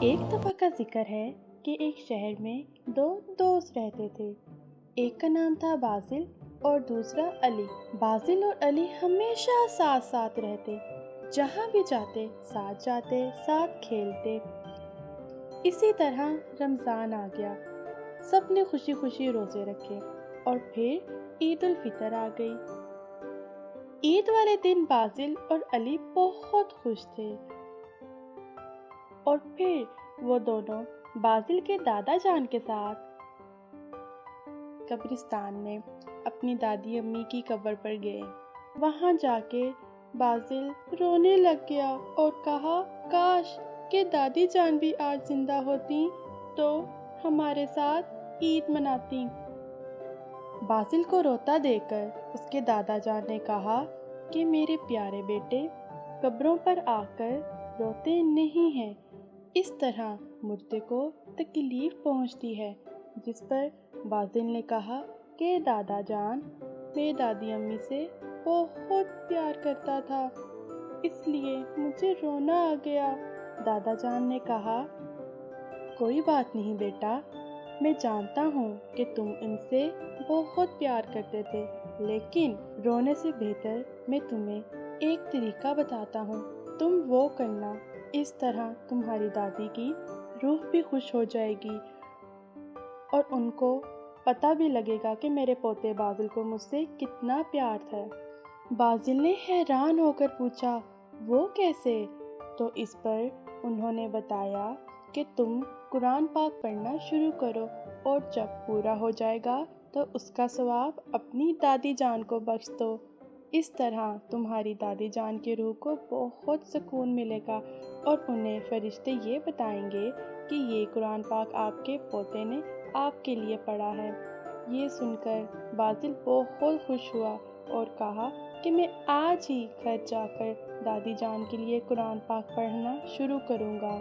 ایک دفعہ کا ذکر ہے کہ ایک شہر میں دو دوست رہتے تھے۔ ایک کا نام تھا باسل اور دوسرا علی۔ باسل اور علی ہمیشہ ساتھ ساتھ رہتے، جہاں بھی جاتے ساتھ کھیلتے۔ اسی طرح رمضان آ گیا، سب نے خوشی خوشی روزے رکھے اور پھر عید الفطر آ گئی۔ عید والے دن باسل اور علی بہت خوش تھے، اور پھر وہ دونوں باسل کے دادا جان کے ساتھ قبرستان میں اپنی دادی امی کی قبر پر گئے۔ وہاں جا کے باسل رونے لگ گیا اور کہا، کاش کہ دادی جان بھی آج زندہ ہوتی تو ہمارے ساتھ عید مناتی۔ باسل کو روتا دیکھ کر اس کے دادا جان نے کہا کہ میرے پیارے بیٹے، قبروں پر آ کر روتے نہیں ہیں، اس طرح مردے کو تکلیف پہنچتی ہے۔ جس پر باسل نے کہا کہ دادا جان میری دادی امی سے بہت پیار کرتا تھا، اس لیے مجھے رونا آ گیا۔ دادا جان نے کہا، کوئی بات نہیں بیٹا، میں جانتا ہوں کہ تم ان سے بہت پیار کرتے تھے، لیکن رونے سے بہتر میں تمہیں ایک طریقہ بتاتا ہوں، تم وہ کرنا، اس طرح تمہاری دادی کی روح بھی خوش ہو جائے گی اور ان کو پتہ بھی لگے گا کہ میرے پوتے باسل کو مجھ سے کتنا پیار تھا۔ باسل نے حیران ہو کر پوچھا، وہ کیسے؟ تو اس پر انہوں نے بتایا کہ تم قرآن پاک پڑھنا شروع کرو اور جب پورا ہو جائے گا تو اس کا ثواب اپنی دادی جان کو بخش دو، اس طرح تمہاری دادی جان کی روح کو بہت سکون ملے گا اور انہیں فرشتے یہ بتائیں گے کہ یہ قرآن پاک آپ کے پوتے نے آپ کے لیے پڑھا ہے۔ یہ سن کر باسل بہت خوش ہوا اور کہا کہ میں آج ہی گھر جا کر دادی جان کے لیے قرآن پاک پڑھنا شروع کروں گا۔